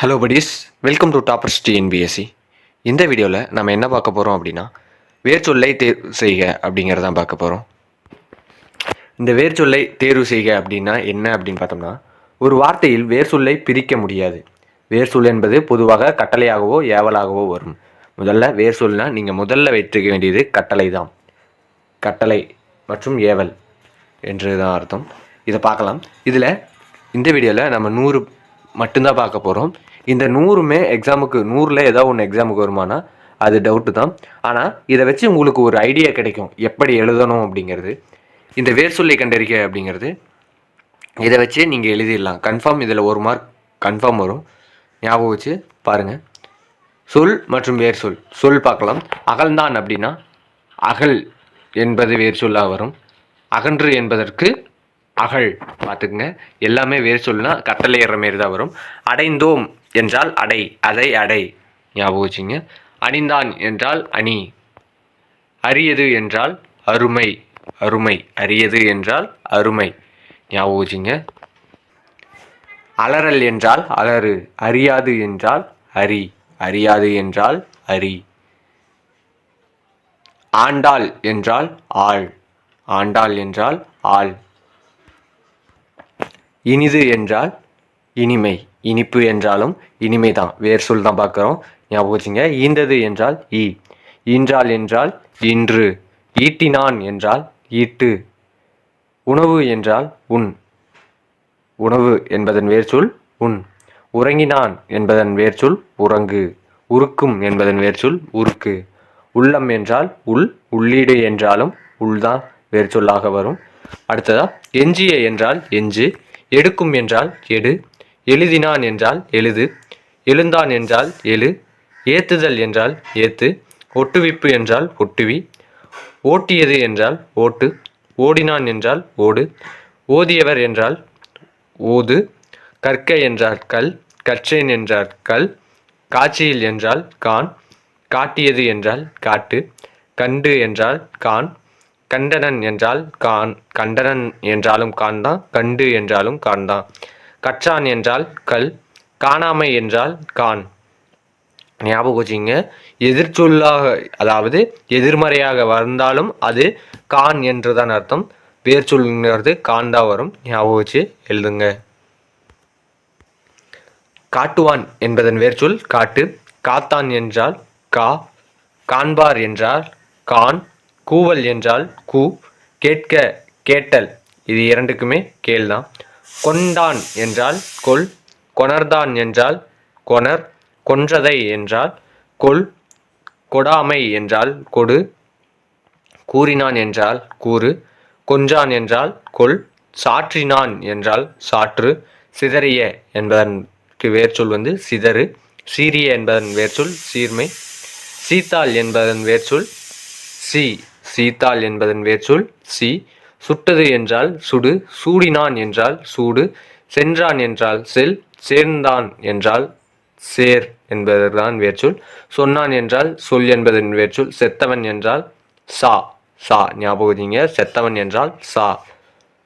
Hello buddies, welcome to toppers TNPSC. இந்த வீடியோவில் நம்ம என்ன பார்க்க போகிறோம் அப்படின்னா, வேர்ச்சொல்லை தேர்வு செய்க அப்படிங்கிறதான் பார்க்க போகிறோம். இந்த வேர்ச்சொல்லை தேர்வு செய்க அப்படின்னா என்ன அப்படின்னு பார்த்தோம்னா, ஒரு வார்த்தையில் வேர்ச்சொல்லை பிரிக்க முடியாது. வேர்ச்சொல் என்பது பொதுவாக கட்டளையாகவோ ஏவலாகவோ வரும். முதல்ல வேர்ச்சொல்னா நீங்கள் முதல்ல வைத்துக்க வேண்டியது கட்டளை தான். கட்டளை மற்றும் ஏவல் என்று தான் அர்த்தம். இதை பார்க்கலாம். இதில் இந்த வீடியோவில் நம்ம 100 மட்டும்தான் பார்க்க போகிறோம். இந்த 100மே எக்ஸாமுக்கு 100ல் ஏதோ ஒன்று எக்ஸாமுக்கு வருமானா அது டவுட்டு தான். ஆனால் இதை வச்சு உங்களுக்கு ஒரு ஐடியா கிடைக்கும் எப்படி எழுதணும் அப்படிங்கிறது. இந்த வேர்ச்சொல்லை கண்டறிக்க அப்படிங்கிறது இதை வச்சு நீங்கள் எழுதிடலாம். கன்ஃபார்ம் இதில் 1 மார்க் கன்ஃபார்ம் வரும். ஞாபகம் வச்சு பாருங்கள். சொல் மற்றும் வேர்ச்சொல். சொல் பார்க்கலாம். அகழ்ந்தான் அப்படின்னா அகல் என்பது வேர்ச்சொல்லாக வரும். அகன்று என்பதற்கு அகழ். பார்த்துக்குங்க, எல்லாமே வேர்ச்சொல்னா கட்டளையிடுற மாரி தான் வரும். அடைந்தோம் என்றால் அடை, அதை அடை, ஞாபகம் வச்சுங்க. அணிந்தான் என்றால் அணி. அரியது என்றால் அருமை, அருமை. அரியது என்றால் அருமை, ஞாபகம் வச்சுங்க. அலறல் என்றால் அலறு. அறியாது என்றால் அறி, அறியாது என்றால் அறி. ஆண்டாள் என்றால் ஆள், ஆண்டாள் என்றால் ஆள். இனிது என்றால் இனிமை, இனிப்பு என்றாலும் இனிமை தான். வேர் சொல் தான் பார்க்குறோம், ஞாபகம் வச்சுங்க. ஈந்தது என்றால் ஈ, ஈன்றாள் என்றால் இன்று. ஈட்டினான் என்றால் ஈட்டு. உணவு என்றால் உண், உணவு என்பதன் வேர்ச்சொல் உண். உறங்கினான் என்பதன் வேர்ச்சொல் உறங்கு. உருக்கும் என்பதன் வேர்ச்சொல் உருக்கு. உள்ளம் என்றால் உள், உள்ளீடு என்றாலும் உள்தான் வேர்ச்சொல்லாக வரும். அடுத்ததா எஞ்சிய என்றால் எஞ்சு. எடுக்கும் என்றால் எடு. எழுதினான் என்றால் எழுது. எழுந்தான் என்றால் எழு. ஏத்துதல் என்றால் ஏத்து. ஒட்டுவிப்பு என்றால் ஒட்டுவி. ஓட்டியது என்றால் ஓட்டு. ஓடினான் என்றால் ஓடு. ஓதியவர் என்றால் ஓது. கற்க என்றால் கல். கற்றேன் என்றால் கல். காட்சியில் என்றால் கான். காட்டியது என்றால் காட்டு. கண்டு என்றால் கான். கண்டனன் என்றால் கான். கண்டனன் என்றாலும் கான் தான். கண்டு என்றாலும் கான் தான். கற்றான் என்றால் கல். காணாமை என்றால் கான். ஞாபகம் வச்சுங்க. எதிர்ச்சொல்லாக, அதாவது எதிர்மறையாக வந்தாலும் அது கான் என்று தான் அர்த்தம். வேர்ச்சொல்ங்கிறது கான் தான் வரும். ஞாபகம் வச்சு எழுதுங்க. காட்டுவான் என்பதன் வேர்ச்சொல் காட்டு. காத்தான் என்றால் கா. காண்பார் என்றால் கான். கூவல் என்றால் கூ. கேட்க கேட்டல், இது இரண்டுக்குமே கேள் தான். கொண்டான் என்றால் கொல். கொணர்தான் என்றால் கொணர். கொன்றதை என்றால் கொல். கொடாமை என்றால் கொடு. கூறினான் என்றால் கூறு. கொன்றான் என்றால் கொல். சாற்றினான் என்றால் சாற்று. சிதறிய என்பதற்கு வேர்ச்சொல் சிதறு. சீரிய என்பதன் வேர்ச்சொல் சீர்மை. சீத்தாள் என்பதன் வேர்ச்சொல் சி. சீத்தாள் என்பதன் வேர்ச்சொல் சி. சுட்டது என்றால் சுடு. சூடினான் என்றால் சூடு. சென்றான் என்றால் செல். சேர்ந்தான் என்றால் சேர் என்பதுதான் வேர்ச்சொல். சொன்னான் என்றால் சொல் என்பதன் வேர்ச்சொல். செத்தவன் என்றால் சா. சா ஞாபகம் வச்சுங்க. செத்தவன் என்றால் சா.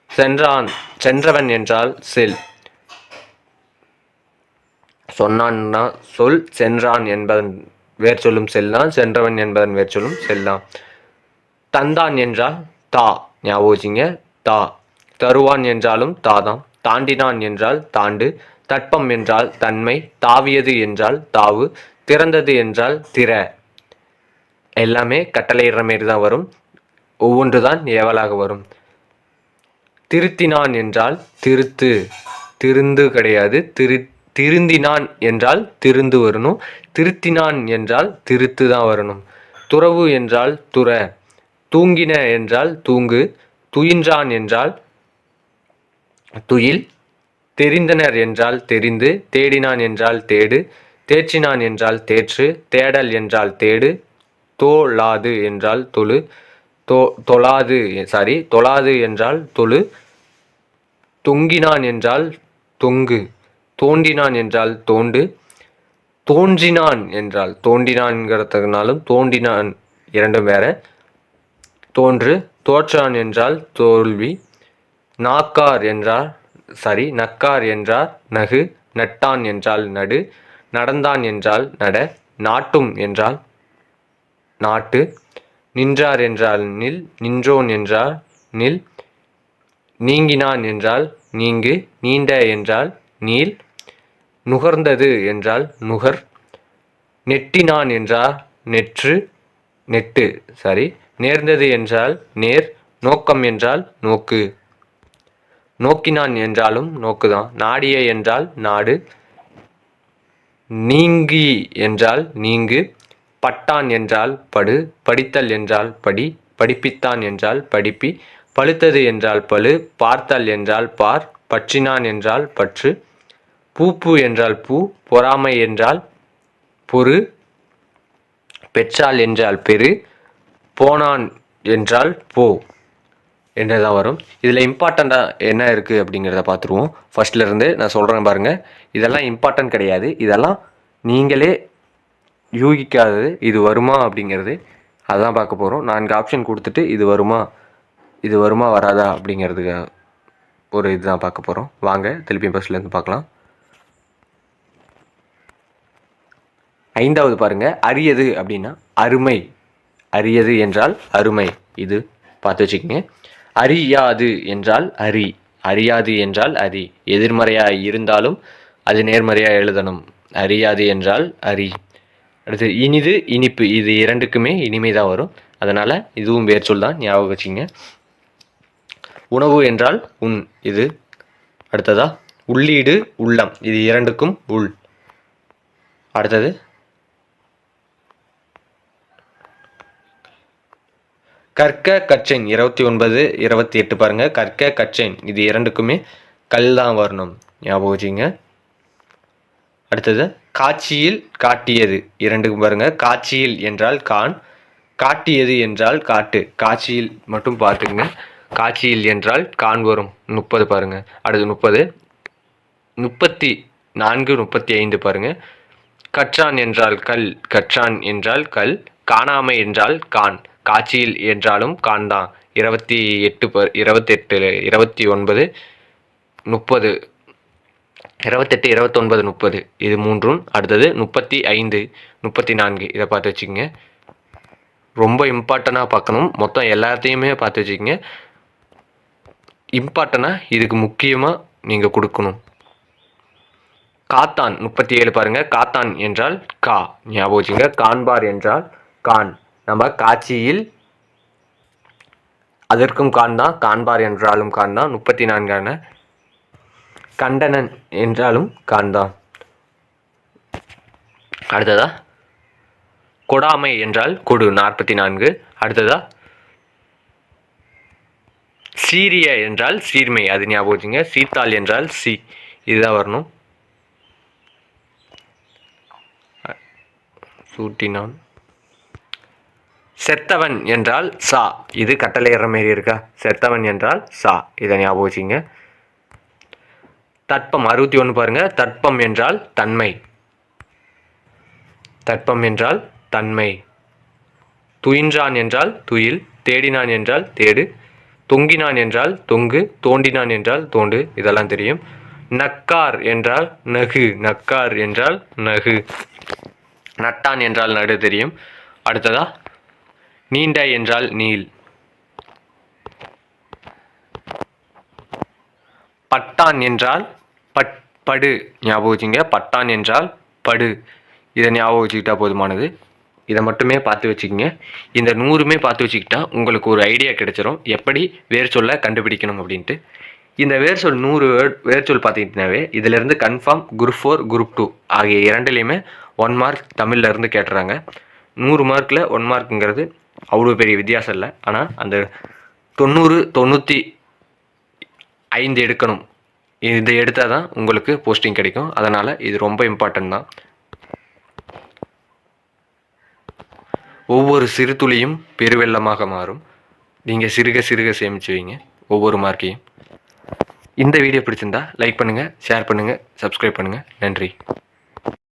சென்றான் சென்றவன் என்றால் செல். சொன்னான்னா சொல். சென்றான் என்பதன் வேர்ச்சொல்லும் செல்லாம். சென்றவன் என்பதன் வேர்ச்சொல்லும் செல்லாம். தந்தான் என்றால் தா, ஞாபகம் வச்சுங்க. தா. தருவான் என்றாலும் தாதான். தாண்டினான் என்றால் தாண்டு. தட்பம் என்றால் தன்மை. தாவியது என்றால் தாவு. திறந்தது என்றால் திற. எல்லாமே கட்டளையிடுற மாரி தான் வரும். ஒவ்வொன்று தான் ஏவலாக வரும். திருத்தினான் என்றால் திருத்து. திருந்து கிடையாது, திருந்தினான் என்றால் திருந்து வரணும். திருத்தினான் என்றால் திருத்து தான் வரணும். துறவு என்றால் துற. தூங்கின என்றால் தூங்கு. துயின்றான் என்றால் துயில். தெரிந்தனர் என்றால் தெரிந்து. தேடினான் என்றால் தேடு. தேற்றினான் என்றால் தேற்று. தேடல் என்றால் தேடு. தோளாது என்றால் தொழு. தொழாது என்றால் தொழு. தொங்கினான் என்றால் தொங்கு. தோண்டினான் என்றால் தோண்டு. தோன்றினான் என்றால், தோண்டினான்ங்கிறதுனாலும் தோண்டினான் இரண்டும் வேற. தோன்று. தோற்றான் என்றால் தோல்வி. நக்கார் என்றால் நகு. நட்டான் என்றால் நடு, நடந்தான் என்றால் நட, நாட்டும் என்றால் நாட்டு, நின்றார் என்றால் நில், நின்றோன் என்றால் நில், நீங்கினான் என்றால் நீங்கு, நீண்ட என்றால் நீள், நுகர்ந்தது என்றால் நுகர், நெட்டினான் என்றால் நெட்டு, நேர்ந்தது என்றால் நேர், நோக்கம் என்றால் நோக்கு, நோக்கினான் என்றாலும் நோக்குதான், நாடிய என்றால் நாடு, நீங்கி என்றால் நீங்கு, பட்டான் என்றால் படு, படித்தல் என்றால் படி, படிப்பித்தான் என்றால் படிப்பி, பழுத்தது என்றால் பழு, பார்த்தல் என்றால் பார், பற்றினான் என்றால் பற்று, பூ என்றால் பூ, பொறாமை என்றால் பொறு, பெற்றால் என்றால் பெரு, போனான் என்றால் போ என்றதான் வரும். இதில் இம்பார்ட்டண்ட்டாக என்ன இருக்குது அப்படிங்கிறத பார்த்துருவோம். ஃபர்ஸ்ட்லேருந்து நான் சொல்கிறேன் பாருங்கள். இதெல்லாம் இம்பார்ட்டன்ட் கிடையாது, இதெல்லாம் நீங்களே யூகிக்காதது. இது வருமா அப்படிங்கிறது அதுதான் பார்க்க போகிறோம். 4 ஆப்ஷன் கொடுத்துட்டு இது வருமா வராதா அப்படிங்கிறதுக்கு ஒரு இதுதான் பார்க்க போகிறோம். வாங்க திருப்பியும் ஃபர்ஸ்ட்லேருந்து பார்க்கலாம். 5வது பாருங்கள், அரியது அப்படின்னா அருமை. அரியது என்றால் அருமை, இது பார்த்து வச்சுக்கோங்க. அறியாது என்றால் அரி, அறியாது என்றால் அரி, எதிர்மறையாக இருந்தாலும் அது நேர்மறையாக எழுதணும். அறியாது என்றால் அரி. அடுத்து இனிது இனிப்பு, இது இரண்டுக்குமே இனிமை தான் வரும், அதனால் இதுவும் வேர் சொல் தான், ஞாபகம் வச்சுங்க. உணவு என்றால் உண், இது. அடுத்ததா உள்ளீடு உள்ளம், இது இரண்டுக்கும் உள். அடுத்தது கற்க கற்றேன், 29 28 பாருங்க. கற்க கற்றேன், இது இரண்டுக்குமே கல் தான் வரணும், ஞாபகம் வச்சுங்க. அடுத்தது காட்சியில் காட்டியது, இரண்டுக்கும் பாருங்க. காட்சியில் என்றால் கான், காட்டியது என்றால் காட்டு. காட்சியில் மட்டும் பார்த்துக்குங்க, காட்சியில் என்றால் கான் வரும். 30 பாருங்க. அடுத்து 30 34 35 பாருங்க. கற்றான் என்றால் கல், கற்றான் என்றால் கல், காணாமை என்றால் கான், காட்சியில் என்றாலும் கான் தான். 28 29 30 28 29 30 இது மூன்றும். அடுத்தது 35 34 இதை பார்த்து வச்சுக்கோங்க. ரொம்ப இம்பார்ட்டண்ட்டாக பார்க்கணும், மொத்தம் எல்லாத்தையுமே பார்த்து வச்சுக்கோங்க. இம்பார்ட்டண்ட்டாக இதுக்கு முக்கியமாக நீங்கள் கொடுக்கணும். காத்தான் 37 பாருங்க. காத்தான் என்றால் கா, ஞாபகம் வச்சுங்க. காண்பார் என்றால் கான், நம்ம காட்சியில் அதற்கும் கான் தான், காண்பார் என்றாலும் கான் தான். 34 கண்டனன் என்றாலும் கான் தான். அடுத்ததா கொடாமை என்றால் கொடு, 44. அடுத்ததா சீரிய என்றால் சீர்மை, அது ஞாபகம் வச்சுங்க. சீத்தாள் என்றால் சி, இதுதான் வரணும். சூட்டினான். செத்தவன் என்றால் சா, இது கட்டளையிற மாரி இருக்கா. செத்தவன் என்றால் சா, இதை ஞாபகம் வச்சுங்க. தட்பம் 61 பாருங்க. தட்பம் என்றால் தன்மை, தட்பம் என்றால் தன்மை. துயின்றான் என்றால் துயில், தேடினான் என்றால் தேடு, தொங்கினான் என்றால் தொங்கு, தோண்டினான் என்றால் தோண்டு, இதெல்லாம் தெரியும். நக்கார் என்றால் நகு, நக்கார் என்றால் நகு. நட்டான் என்றால் நடு தெரியும். அடுத்ததா நீண்ட என்றால் நீள். பட்டான் என்றால் படு, ஞாபகம் வச்சுங்க. பட்டான் என்றால் படு, இதை ஞாபகம் வச்சுக்கிட்டா போதுமானது. இதை மட்டுமே பார்த்து வச்சுக்கிங்க. இந்த 100மே பார்த்து வச்சுக்கிட்டா உங்களுக்கு ஒரு ஐடியா கிடைச்சிரும் எப்படி வேர் சொல்ல கண்டுபிடிக்கணும் அப்படின்ட்டு. இந்த வேர் சொல் 100 வேர் சொல் பார்த்துக்கிட்டனாவே இதிலிருந்து கன்ஃபார்ம் குரூப் 4 குரூப் 2 ஆகிய இரண்டுலேயுமே 1 மார்க் தமிழில் இருந்து கேட்டுறாங்க. 100 மார்க்கில் 1 மார்க்குங்கிறது அவ்வளோ பெரிய வித்தியாசம் இல்லை. ஆனால் அந்த 90 95 எடுக்கணும். இதை எடுத்தால் தான் உங்களுக்கு போஸ்டிங் கிடைக்கும். அதனால் இது ரொம்ப இம்பார்ட்டன்ட் தான். ஒவ்வொரு சிறு துளியும் பெருவெள்ளமாக மாறும். நீங்கள் சிறுக சிறுக சேமிச்சு வைங்க ஒவ்வொரு மார்க்கையும். இந்த வீடியோ பிடிச்சிருந்தா லைக் பண்ணுங்கள், ஷேர் பண்ணுங்கள், சப்ஸ்கிரைப் பண்ணுங்கள். நன்றி.